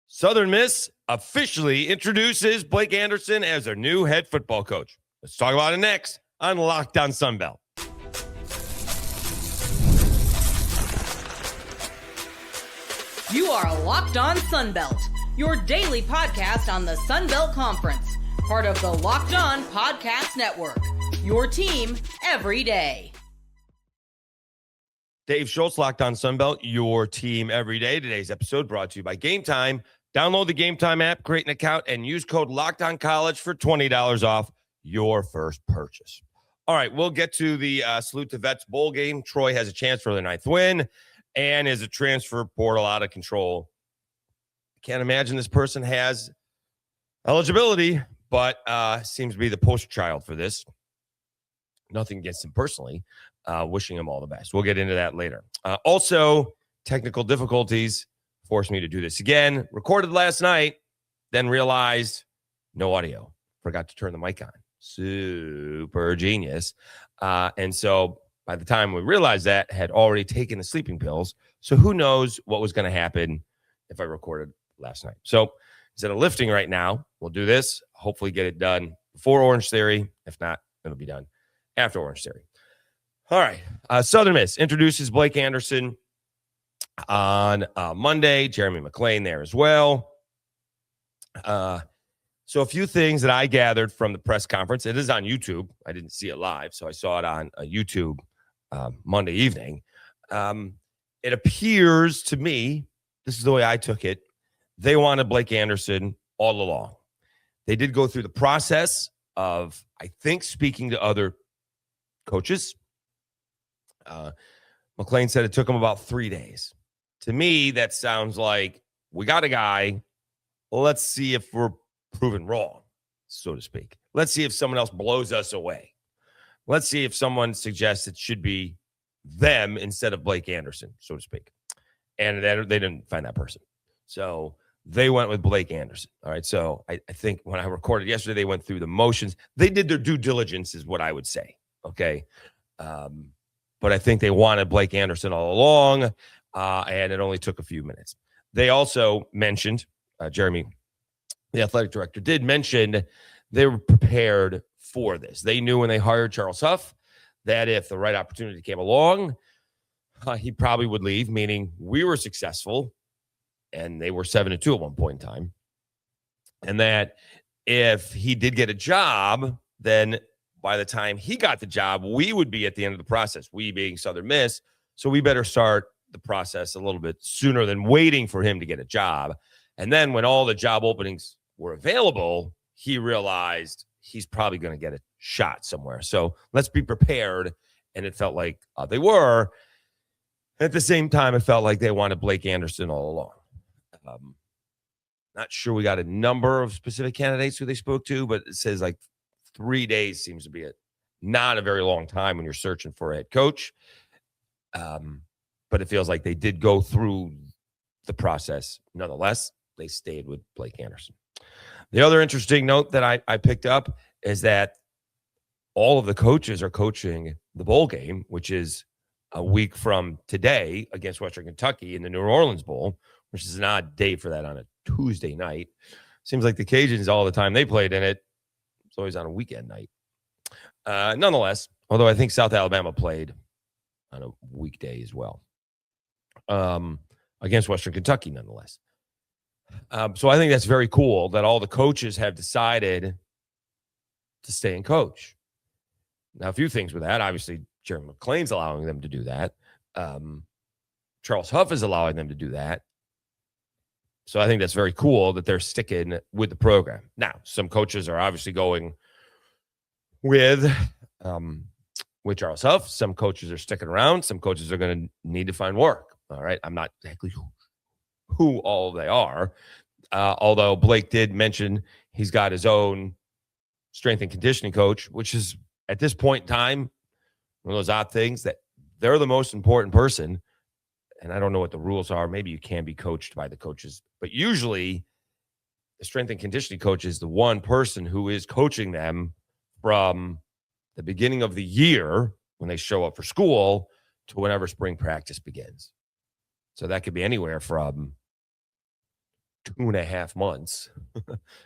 Southern Miss officially introduces Blake Anderson as their new head football coach. Let's talk about it next on Locked On Sunbelt. You are Locked On Sunbelt, your daily podcast on the Sunbelt Conference, part of the Locked On Podcast Network, your team every day. Dave Schultz, Locked On Sunbelt, your team every day. Today's episode brought to you by Game Time. Download the Game Time app, create an account, and use code LOCKEDONCollege for $20 off your first purchase. All right, we'll get to the Salute to Vets Bowl game. Troy has a chance for their 9th win and is a transfer portal out of control. Can't imagine this person has eligibility, but seems to be the poster child for this. Nothing against him personally. Wishing him all the best. We'll get into that later. Also, technical difficulties forced me to do this again. Recorded last night, then realized no audio. Forgot to turn the mic on. Super genius. And so by the time we realized that, had already taken the sleeping pills. So who knows what was going to happen if I recorded last night. So instead of lifting right now, we'll do this. Hopefully get it done before Orange Theory. If not, it'll be done after Orange Theory. All right. Southern Miss introduces Blake Anderson on Monday. Jeremy McClain there as well. So a few things that I gathered from the press conference. It is on YouTube. I didn't see it live, so I saw it on YouTube Monday evening. It appears to me, this is the way I took it, they wanted Blake Anderson all along. They did go through the process of, I think, speaking to other coaches. McClain said it took him about 3 days. To me, that sounds like we got a guy. Let's see if we're proven wrong, so to speak. Let's see if someone else blows us away. Let's see if someone suggests it should be them instead of Blake Anderson, so to speak. And they didn't find that person. So they went with Blake Anderson. All right. So I think when I recorded yesterday, they went through the motions. They did their due diligence is what I would say. Okay. But I think they wanted Blake Anderson all along, and it only took a few minutes. They also mentioned, Jeremy, the athletic director, did mention they were prepared for this. They knew when they hired Charles Huff that if the right opportunity came along, he probably would leave, meaning we were successful, and they were 7-2 at one point in time. And that if he did get a job, then by the time he got the job, we would be at the end of the process, we being Southern Miss. So we better start the process a little bit sooner than waiting for him to get a job. And then when all the job openings were available, he realized he's probably going to get a shot somewhere. So let's be prepared. And it felt like they were. At the same time, it felt like they wanted Blake Anderson all along. Not sure we got a number of specific candidates who they spoke to, but it says like 3 days seems to be not a very long time when you're searching for a head coach. But it feels like they did go through the process. Nonetheless, they stayed with Blake Anderson. The other interesting note that I picked up is that all of the coaches are coaching the bowl game, which is a week from today against Western Kentucky in the New Orleans Bowl, which is an odd day for that on a Tuesday night. Seems like the Cajuns, all the time they played in it, it's always on a weekend night. Nonetheless, although I think South Alabama played on a weekday as well against Western Kentucky, nonetheless. So I think that's very cool that all the coaches have decided to stay and coach. Now, a few things with that. Obviously, Jeremy McClain's allowing them to do that. Charles Huff is allowing them to do that. So I think that's very cool that they're sticking with the program. Now, some coaches are obviously going with Charles Huff. Some coaches are sticking around. Some coaches are going to need to find work. All right. I'm not exactly who all they are. Although Blake did mention he's got his own strength and conditioning coach, which is at this point in time, one of those odd things that they're the most important person. And I don't know what the rules are. Maybe you can be coached by the coaches, but usually the strength and conditioning coach is the one person who is coaching them from the beginning of the year when they show up for school to whenever spring practice begins. So that could be anywhere from 2.5 months,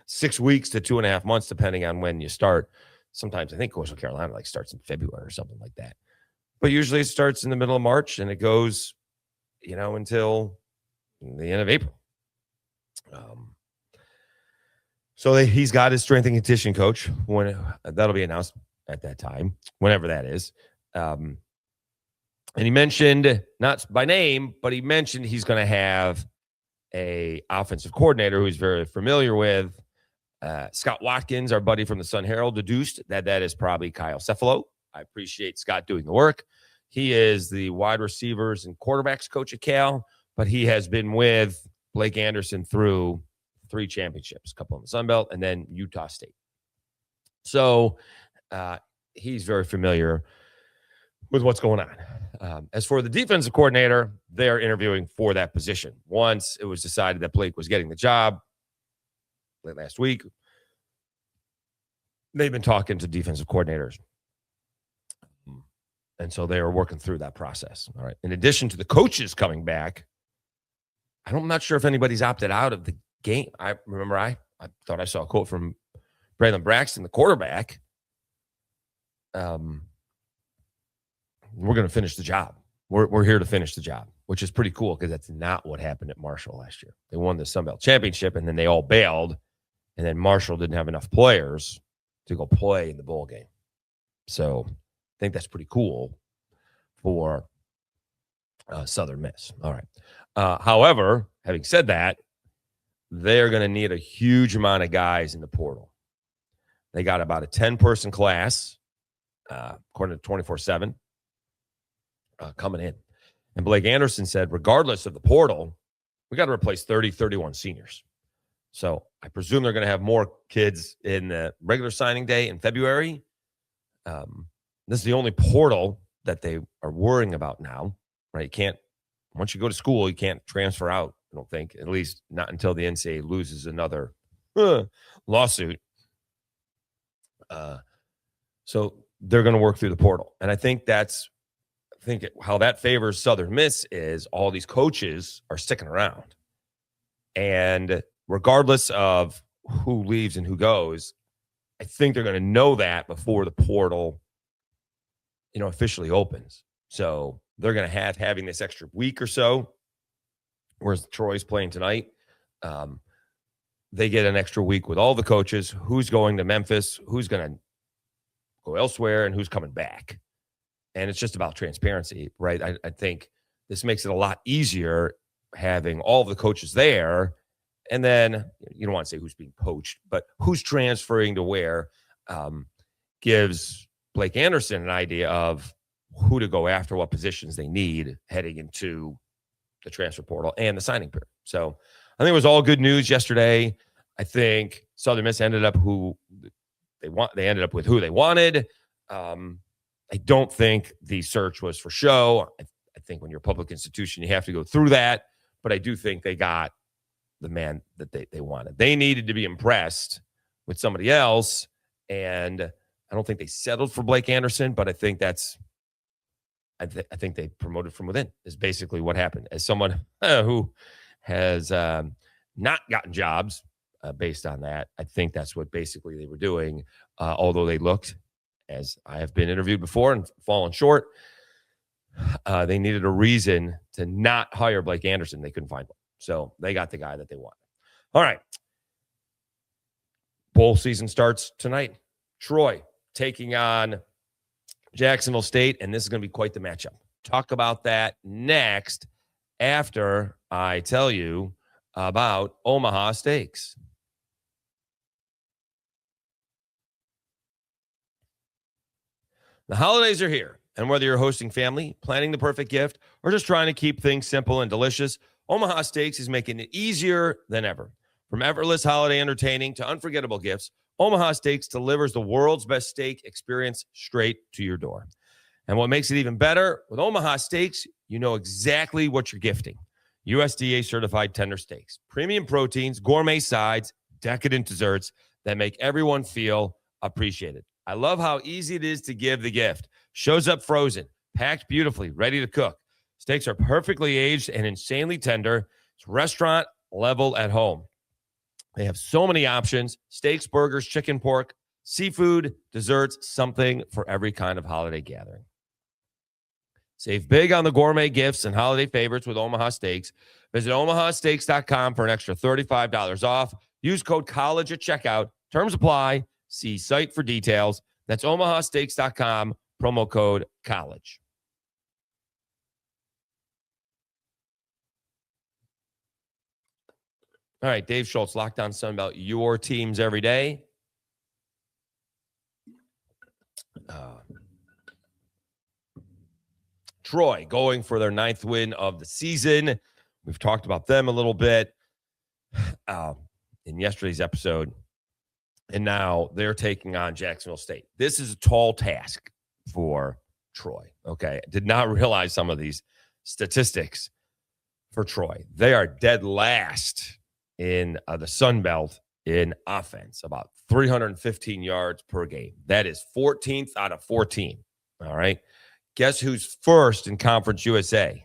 6 weeks to 2.5 months, depending on when you start. Sometimes I think Coastal Carolina starts in February or something like that. But usually it starts in the middle of March and it goes, until the end of April. So he's got his strength and conditioning coach. When that'll be announced at that time, whenever that is. And he mentioned, not by name, but he mentioned he's going to have a offensive coordinator who he's very familiar with. Scott Watkins, our buddy from the Sun Herald, deduced that is probably Kyle Cephalo. I appreciate Scott doing the work. He is the wide receivers and quarterbacks coach at Cal, but he has been with Blake Anderson through 3 championships, a couple in the Sun Belt, and then Utah State. So he's very familiar with what's going on. As for the defensive coordinator, they're interviewing for that position. Once it was decided that Blake was getting the job late last week, they've been talking to defensive coordinators. And so they are working through that process. All right. In addition to the coaches coming back, I'm not sure if anybody's opted out of the game. I thought I saw a quote from Braylon Braxton, the quarterback. We're going to finish the job. We're here to finish the job, which is pretty cool because that's not what happened at Marshall last year. They won the Sun Belt Championship, and then they all bailed, and then Marshall didn't have enough players to go play in the bowl game. So I think that's pretty cool for Southern Miss. All right. However, having said that, they're going to need a huge amount of guys in the portal. They got about a 10-person class, according to 24/7, coming in. And Blake Anderson said, regardless of the portal, we got to replace 31 seniors. So I presume they're going to have more kids in the regular signing day in February. This is the only portal that they are worrying about now, right? You can't, once you go to school, you can't transfer out, I don't think, at least not until the NCAA loses another lawsuit. So they're going to work through the portal. And I think how that favors Southern Miss is all these coaches are sticking around. And regardless of who leaves and who goes, I think they're going to know that before the portal, officially opens. So they're going to having this extra week or so, whereas Troy's playing tonight. They get an extra week with all the coaches, who's going to Memphis, who's going to go elsewhere, and who's coming back. And it's just about transparency, right? I think this makes it a lot easier having all of the coaches there. And then you don't want to say who's being poached, but who's transferring to where gives Blake Anderson an idea of who to go after, what positions they need heading into the transfer portal and the signing period. So I think it was all good news yesterday. I think Southern Miss ended up they ended up with who they wanted. I don't think the search was for show. I think when you're a public institution, you have to go through that. But I do think they got the man that they wanted. They needed to be impressed with somebody else. And I don't think they settled for Blake Anderson, but I think I think they promoted from within is basically what happened. As someone who has not gotten jobs based on that, I think that's what basically they were doing, although they looked, as I have been interviewed before and fallen short, they needed a reason to not hire Blake Anderson. They couldn't find one. So they got the guy that they wanted. All right. Bowl season starts tonight. Troy taking on Jacksonville State, and this is going to be quite the matchup. Talk about that next after I tell you about Omaha Steaks. The holidays are here, and whether you're hosting family, planning the perfect gift, or just trying to keep things simple and delicious, Omaha Steaks is making it easier than ever. From effortless holiday entertaining to unforgettable gifts, Omaha Steaks delivers the world's best steak experience straight to your door. And what makes it even better, with Omaha Steaks, you know exactly what you're gifting. USDA certified tender steaks, premium proteins, gourmet sides, decadent desserts that make everyone feel appreciated. I love how easy it is to give the gift. Shows up frozen, packed beautifully, ready to cook. Steaks are perfectly aged and insanely tender. It's restaurant level at home. They have so many options: steaks, burgers, chicken, pork, seafood, desserts, something for every kind of holiday gathering. Save big on the gourmet gifts and holiday favorites with Omaha Steaks. Visit omahasteaks.com for an extra $35 off. Use code COLLEGE at checkout. Terms apply. See site for details. That's omahasteaks.com, promo code COLLEGE. All right, Dave Schultz, Locked On Sunbelt, your teams every day. Troy going for their 9th win of the season. We've talked about them a little bit in yesterday's episode. And now they're taking on Jacksonville State. This is a tall task for Troy. Okay. I did not realize some of these statistics for Troy. They are dead last in the Sun Belt in offense, about 315 yards per game. That is 14th out of 14. All right. Guess who's first in Conference USA?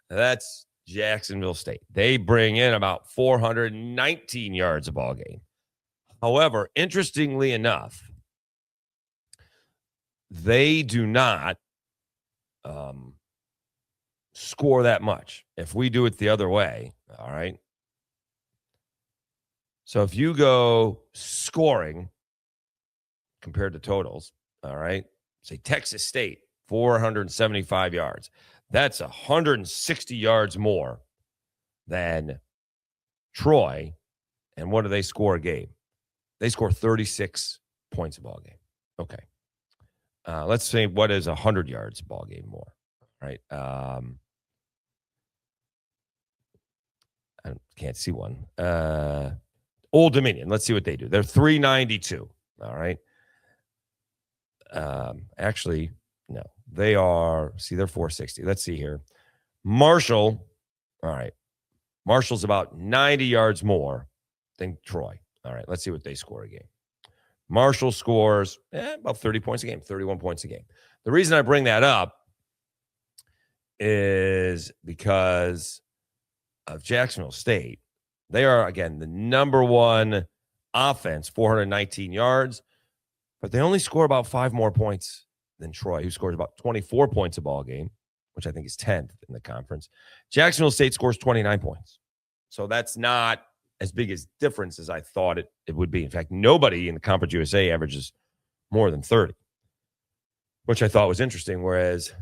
That's Jacksonville State. They bring in about 419 yards a ball game. However, interestingly enough, they do not score that much. If we do it the other way, all right? So if you go scoring compared to totals, all right, say Texas State, 475 yards. That's 160 yards more than Troy. And what do they score a game? They score 36 points a ball game. Okay. Let's say what is 100 yards a ball game more, right? I can't see one. Old Dominion. Let's see what they do. They're 392. All right. Actually, no, they are. See, they're 460. Let's see here. Marshall. All right. Marshall's about 90 yards more than Troy. All right. Let's see what they score a game. Marshall scores about 30 points a game, 31 points a game. The reason I bring that up is because of Jacksonville State. They are, again, the number one offense, 419 yards, but they only score about 5 more points than Troy, who scores about 24 points a ball game, which I think is 10th in the conference. Jacksonville State scores 29 points. So that's not as big a difference as I thought it would be. In fact, nobody in the Conference USA averages more than 30, which I thought was interesting, whereas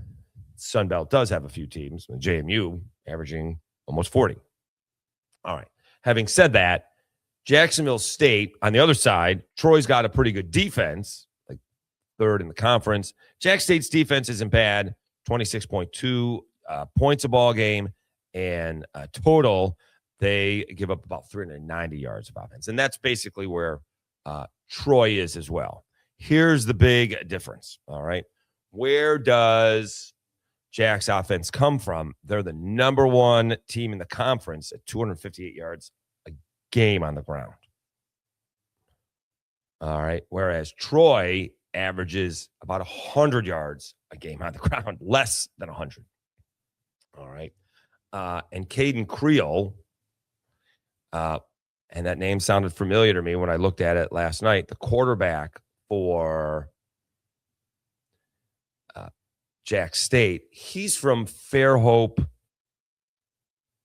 Sunbelt does have a few teams, JMU averaging almost 40. All right. Having said that, Jacksonville State, on the other side, Troy's got a pretty good defense, like 3rd in the conference. Jack State's defense isn't bad, 26.2 points a ball game, and total, they give up about 390 yards of offense. And that's basically where Troy is as well. Here's the big difference, all right? Where does Jack's offense come from? They're the number one team in the conference at 258 yards a game on the ground. All right. Whereas Troy averages about 100 yards a game on the ground, less than 100. All right. And Caden Creel, and that name sounded familiar to me when I looked at it last night, the quarterback for Jack State, he's from Fairhope,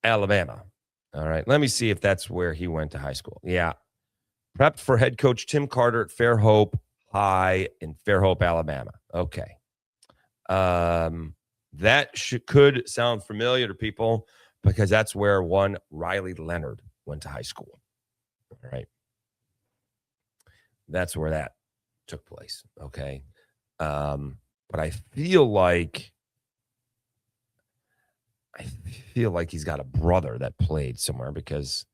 Alabama. All right. Let me see if that's where he went to high school. Yeah. Prepped for head coach Tim Carter at Fairhope High in Fairhope, Alabama. Okay. That could sound familiar to people because that's where one Riley Leonard went to high school. All right. That's where that took place. Okay. But I feel like he's got a brother that played somewhere because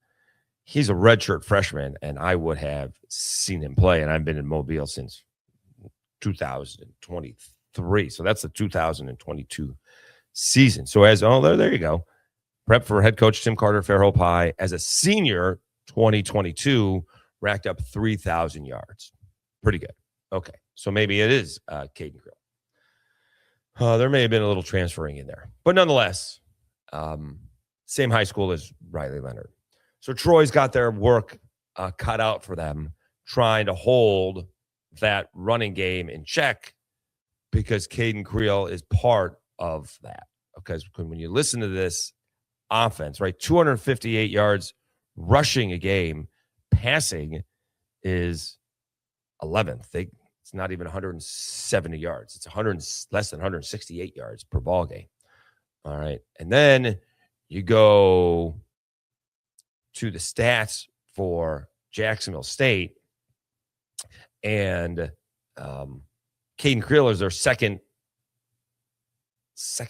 he's a redshirt freshman, and I would have seen him play. And I've been in Mobile since 2023. So that's the 2022 season. So there you go. Prep for head coach Tim Carter, Fairhope High. As a senior, 2022, racked up 3,000 yards. Pretty good. Okay. So maybe it is Caden Creel. There may have been a little transferring in there. But nonetheless, same high school as Riley Leonard. So Troy's got their work cut out for them, trying to hold that running game in check because Caden Creel is part of that. Because when you listen to this offense, right, 258 yards rushing a game, passing is 11th. It's not even 170 yards. It's less than 168 yards per ball game. All right. And then you go to the stats for Jacksonville State, and Caden Creel is their second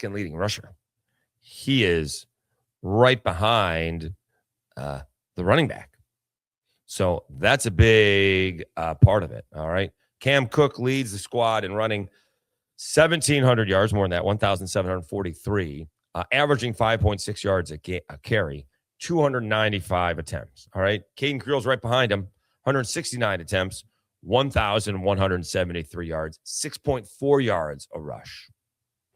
leading rusher. He is right behind the running back. So that's a big part of it. All right. Cam Cook leads the squad in running 1,700 yards, more than that, 1,743, averaging 5.6 yards a carry, 295 attempts. All right. Caden Creel's right behind him, 169 attempts, 1,173 yards, 6.4 yards a rush.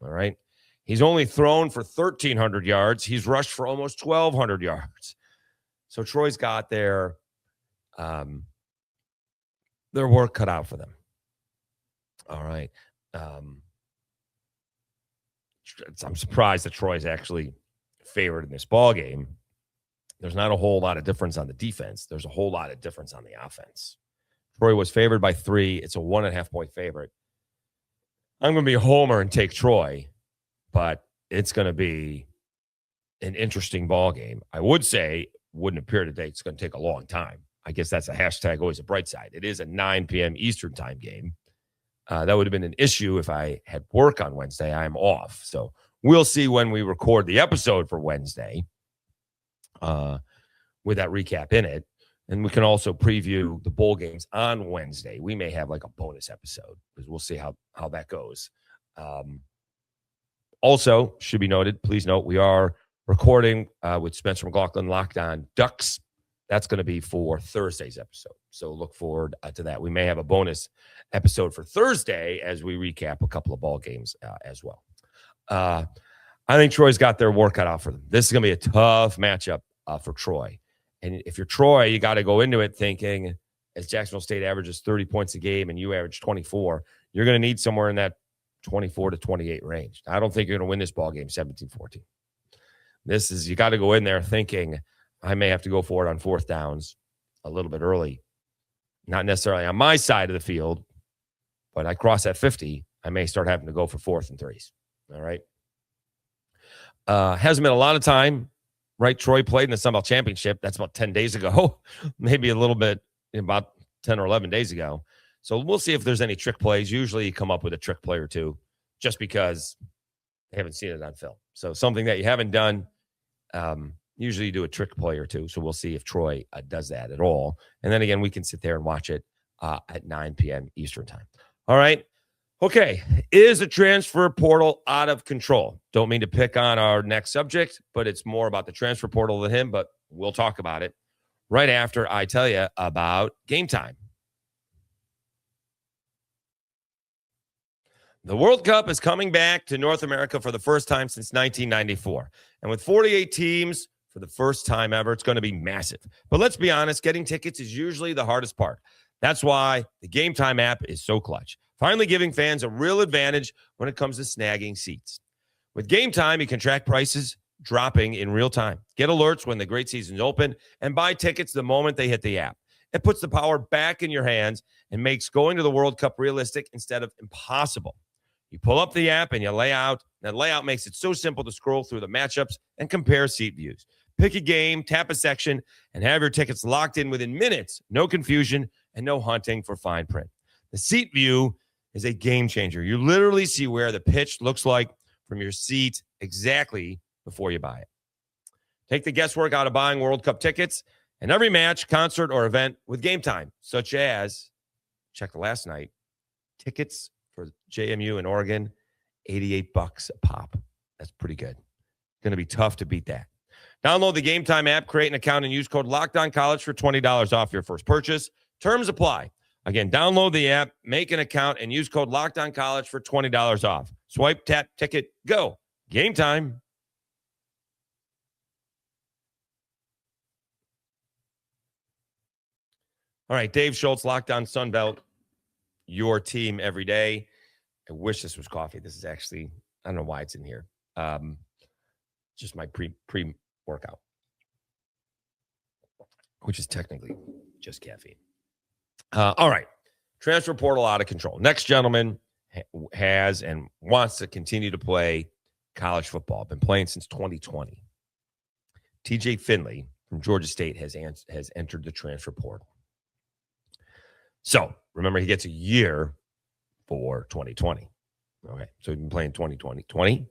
All right. He's only thrown for 1,300 yards. He's rushed for almost 1,200 yards. So Troy's got their work cut out for them. All right. I'm surprised that Troy's actually favored in this ball game. There's not a whole lot of difference on the defense. There's a whole lot of difference on the offense. Troy was favored by 3. It's a 1.5 point favorite. I'm going to be a homer and take Troy, but it's going to be an interesting ball game. I would say, wouldn't appear today, it's going to take a long time. I guess that's a hashtag always a bright side. It is a 9 p.m. Eastern time game. That would have been an issue if I had work on Wednesday. I'm off. So we'll see when we record the episode for Wednesday with that recap in it. And we can also preview the bowl games on Wednesday. We may have like a bonus episode because we'll see how that goes. Also, should be noted, please note, we are recording with Spencer McLaughlin, Locked On Ducks. That's going to be for Thursday's episode. So look forward to that. We may have a bonus episode for Thursday as we recap a couple of ball games as well. I think Troy's got their work cut out for them. This is going to be a tough matchup for Troy. And if you're Troy, you got to go into it thinking, as Jacksonville State averages 30 points a game and you average 24, you're going to need somewhere in that 24 to 28 range. I don't think you're going to win this ball game 17-14. You got to go in there thinking, I may have to go for it on fourth downs a little bit early. Not necessarily on my side of the field, but I cross at 50, I may start having to go for 4th and 3s. All right. Hasn't been a lot of time, right? Troy played in the Sun Belt Championship. That's about 10 days ago, maybe a little bit, about 10 or 11 days ago. So we'll see if there's any trick plays. Usually you come up with a trick play or two just because they haven't seen it on film. So something that you haven't done, usually you do a trick play or two. So we'll see if Troy does that at all. And then again, we can sit there and watch it at 9 p.m. Eastern time. All right. Okay. Is the transfer portal out of control? Don't mean to pick on our next subject, but it's more about the transfer portal than him, but we'll talk about it right after I tell you about Game Time. The World Cup is coming back to North America for the first time since 1994. And with 48 teams for the first time ever, it's going to be massive. But let's be honest, getting tickets is usually the hardest part. That's why the Game Time app is so clutch, finally giving fans a real advantage when it comes to snagging seats. With Game Time, you can track prices dropping in real time, get alerts when the great season's open, and buy tickets the moment they hit the app. It puts the power back in your hands and makes going to the World Cup realistic instead of impossible. You pull up the app and you lay out. That layout makes it so simple to scroll through the matchups and compare seat views. Pick a game, tap a section, and have your tickets locked in within minutes. No confusion and no hunting for fine print. The seat view is a game changer. You literally see where the pitch looks like from your seat exactly before you buy it. Take the guesswork out of buying World Cup tickets and every match, concert, or event with Game Time, such as, check last night, tickets for JMU in Oregon, $88 a pop. That's pretty good. Going to be tough to beat that. Download the Game Time app, create an account, and use code LOCKEDONCollege for $20 off your first purchase. Terms apply. Again, download the app, make an account, and use code LOCKEDONCollege for $20 off. Swipe, tap, ticket, go. Game Time. All right, Dave Schultz, Locked On Sunbelt, your team every day. I wish this was coffee. This is actually, I don't know why it's in here. Just my pre-workout, which is technically just caffeine. All right, transfer portal out of control. Next gentleman has and wants to continue to play college football. Been playing since 2020. TJ Finley from Georgia State has entered the transfer portal. So remember, he gets a year for 2020. Okay, so he's been playing 2020, 20,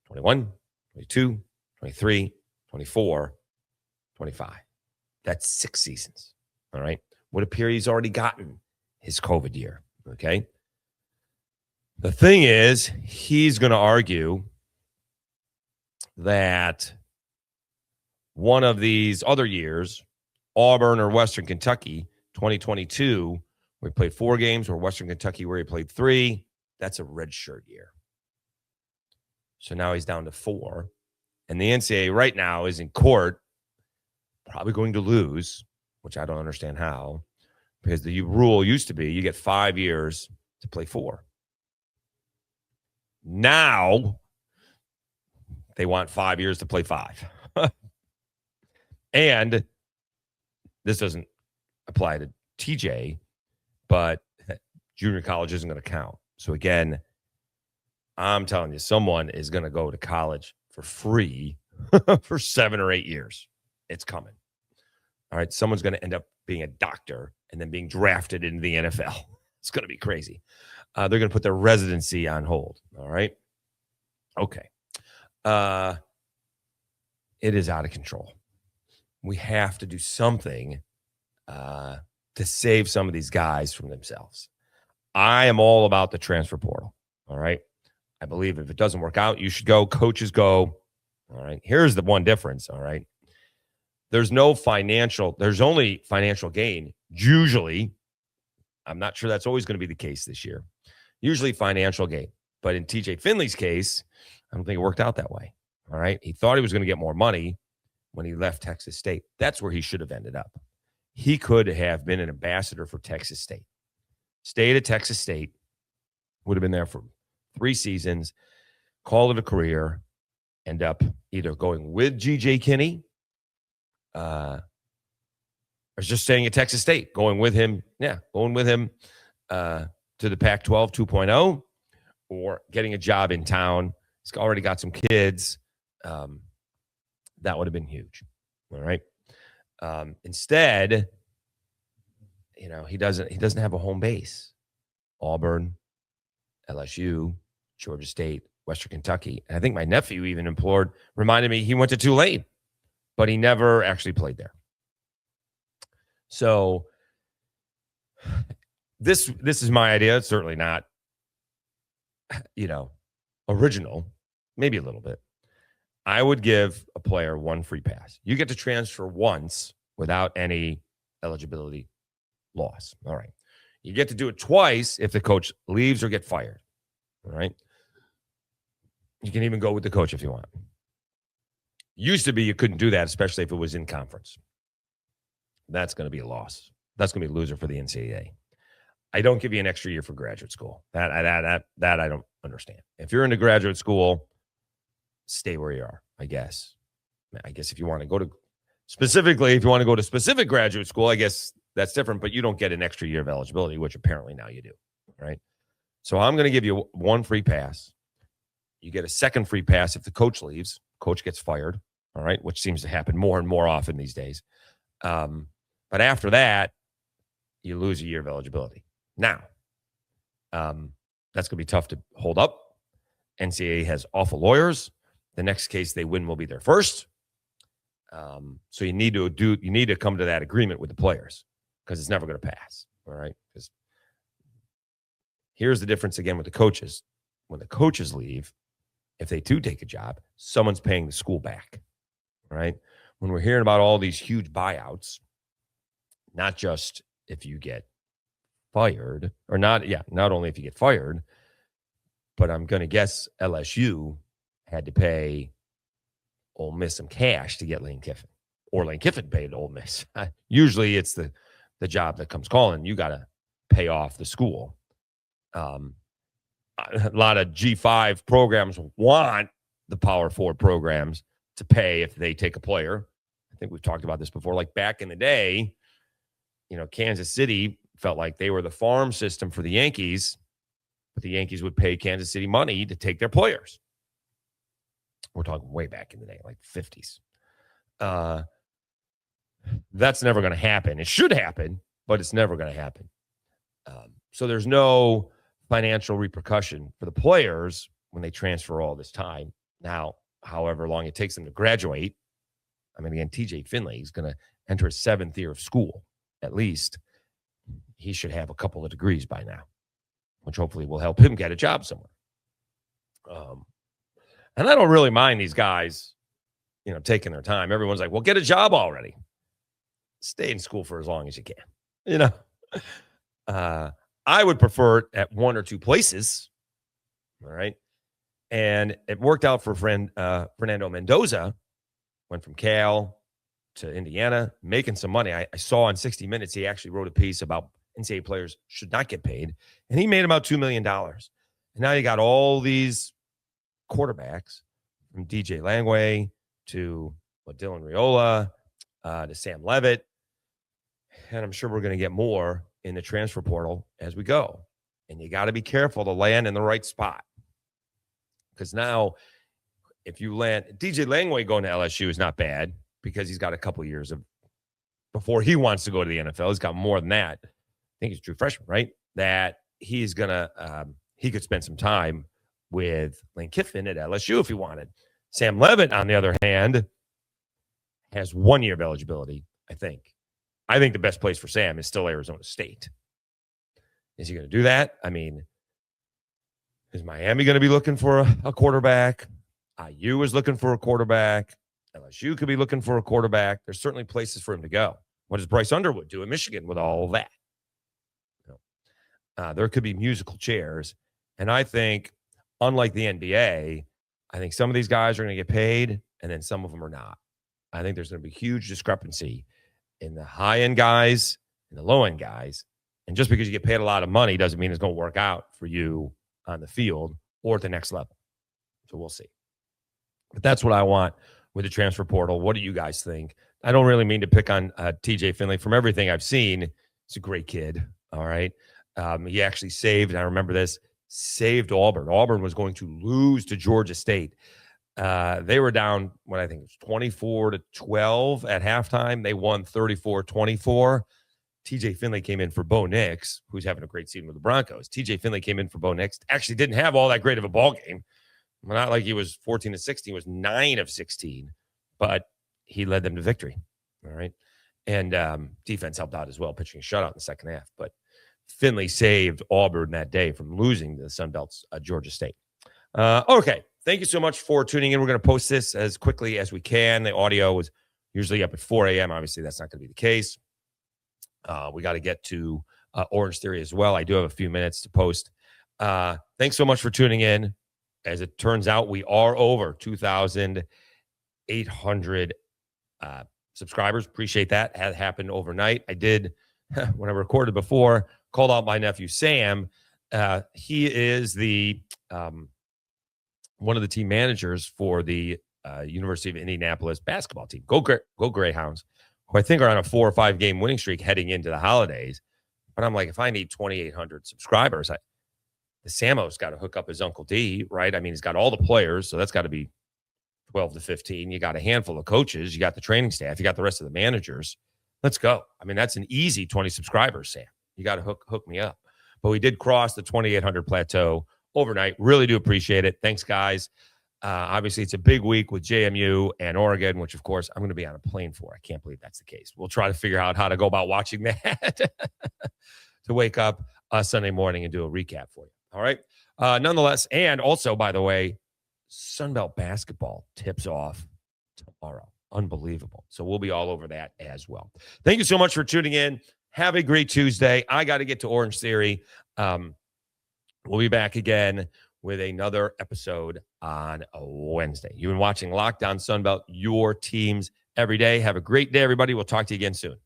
21, 22, 23, 24, 25. That's 6 seasons. All right. Would appear he's already gotten his COVID year. Okay. The thing is, he's going to argue that one of these other years, Auburn or Western Kentucky, 2022, where he played 4 games, or Western Kentucky where he played 3, that's a redshirt year. So now he's down to 4. And the NCAA right now is in court, probably going to lose, which I don't understand how, because the rule used to be you get 5 years to play 4. Now they want 5 years to play 5. And this doesn't apply to TJ, but junior college isn't going to count. So again, I'm telling you, someone is going to go to college for free for 7 or 8 years. It's coming. All right. Someone's going to end up being a doctor and then being drafted into the NFL. It's going to be crazy. They're going to put their residency on hold. All right. Okay. It is out of control. We have to do something to save some of these guys from themselves. I am all about the transfer portal. All right. I believe if it doesn't work out, you should go. Coaches go. All right. Here's the one difference. All right. There's only financial gain. Usually, I'm not sure that's always going to be the case this year. Usually financial gain. But in TJ Finley's case, I don't think it worked out that way. All right. He thought he was going to get more money when he left Texas State. That's where he should have ended up. He could have been an ambassador for Texas State. Stayed at Texas State, would have been there for 3 seasons, called it a career, end up either going with G.J. Kinney or just staying at Texas State, going with him to the Pac-12 2.0 or getting a job in town. He's already got some kids. That would have been huge. All right. Instead, he doesn't have a home base. Auburn, LSU, Georgia State, Western Kentucky. And I think my nephew even reminded me he went to Tulane, but he never actually played there. So this is my idea. It's certainly not, original, maybe a little bit. I would give a player 1 free pass. You get to transfer once without any eligibility loss. All right. You get to do it twice if the coach leaves or get fired. All right. You can even go with the coach if you want. Used to be you couldn't do that, especially if it was in conference. That's going to be a loss. That's going to be a loser for the NCAA. I don't give you an extra year for graduate school. That I don't understand. If you're into graduate school, stay where you are, I guess. If you want to go to specific graduate school, I guess that's different, but you don't get an extra year of eligibility, which apparently now you do, right? So I'm going to give you 1 free pass. You get a 2nd free pass if the coach leaves. Coach gets fired, all right, which seems to happen more and more often these days. But after that, you lose a year of eligibility. Now, that's going to be tough to hold up. NCAA has awful lawyers. The next case they win will be their first. So you need to come to that agreement with the players because it's never going to pass. All right. Because here's the difference again with the coaches. When the coaches leave, if they do take a job, someone's paying the school back. All right. When we're hearing about all these huge buyouts, not just if you get fired or not only if you get fired, but I'm going to guess LSU had to pay Ole Miss some cash to get Lane Kiffin, or Lane Kiffin paid Ole Miss. Usually it's the the job that comes calling. You got to pay off the school. A lot of G5 programs want the Power 4 programs to pay if they take a player. I think we've talked about this before. Like back in the day, Kansas City felt like they were the farm system for the Yankees, but the Yankees would pay Kansas City money to take their players. We're talking way back in the day, like 50s. That's never going to happen. It should happen, but it's never going to happen. So there's no financial repercussion for the players when they transfer all this time. Now, however long it takes them to graduate, I mean, again, TJ Finley is going to enter his 7th year of school, at least. He should have a couple of degrees by now, which hopefully will help him get a job somewhere. And I don't really mind these guys, taking their time. Everyone's like, well, get a job already. Stay in school for as long as you can. I would prefer it at 1 or 2 places. All right. And it worked out for Fernando Mendoza. Went from Cal to Indiana, making some money. I saw on 60 Minutes, he actually wrote a piece about NCAA players should not get paid. And he made about $2 million. And now you got all these quarterbacks from DJ Langway to Dylan Riola to Sam Levitt. And I'm sure we're going to get more in the transfer portal as we go. And you got to be careful to land in the right spot. Because now, if you land, DJ Langway going to LSU is not bad because he's got a couple years of before he wants to go to the NFL. He's got more than that. I think he's a true freshman, right? That he's going to, he could spend some time with Lane Kiffin at LSU if he wanted. Sam Levitt, on the other hand, has 1 year of eligibility, I think. I think the best place for Sam is still Arizona State. Is he going to do that? I mean, is Miami going to be looking for a quarterback? IU is looking for a quarterback. LSU could be looking for a quarterback. There's certainly places for him to go. What does Bryce Underwood do in Michigan with all of that? There could be musical chairs. And I think, unlike the NBA, I think some of these guys are going to get paid, and then some of them are not. I think there's going to be huge discrepancy in the high-end guys and the low-end guys. And just because you get paid a lot of money doesn't mean it's going to work out for you on the field or at the next level. So we'll see. But that's what I want with the transfer portal. What do you guys think? I don't really mean to pick on TJ Finley. From everything I've seen, he's a great kid. All right. He actually saved, and I remember this, saved Auburn. Auburn was going to lose to Georgia State. They were down, what I think it was 24-12 at halftime. They won 34-24. TJ Finley came in for Bo Nix, who's having a great season with the Broncos. TJ Finley came in for Bo Nix. Actually didn't have all that great of a ball game. Not like he was 14-16. He was 9 of 16. But he led them to victory. All right. And defense helped out as well, pitching a shutout in the second half. But Finley saved Auburn that day from losing to the Sun Belt's Georgia State. Okay. Thank you so much for tuning in. We're going to post this as quickly as we can. The audio was usually up at 4 a.m. Obviously, that's not going to be the case. We got to get to Orange Theory as well. I do have a few minutes to post. Thanks so much for tuning in. As it turns out, we are over 2,800 subscribers. Appreciate that. Had happened overnight. I did, when I recorded before, called out my nephew, Sam. He is the one of the team managers for the University of Indianapolis basketball team. Go Greyhounds, who I think are on a 4 or 5 game winning streak heading into the holidays. But I'm like, if I need 2,800 subscribers, the Samo's got to hook up his Uncle D, right? I mean, he's got all the players, so that's got to be 12 to 15. You got a handful of coaches. You got the training staff. You got the rest of the managers. Let's go. I mean, that's an easy 20 subscribers, Sam. You got to hook me up. But we did cross the 2,800 plateau overnight. Really do appreciate it. Thanks, guys. Obviously, it's a big week with JMU and Oregon, which, of course, I'm going to be on a plane for. I can't believe that's the case. We'll try to figure out how to go about watching that to wake up Sunday morning and do a recap for you. All right. Nonetheless, and also, by the way, Sunbelt basketball tips off tomorrow. Unbelievable. So we'll be all over that as well. Thank you so much for tuning in. Have a great Tuesday. I got to get to Orange Theory. We'll be back again with another episode on a Wednesday. You've been watching Locked On Sunbelt, your teams every day. Have a great day, everybody. We'll talk to you again soon.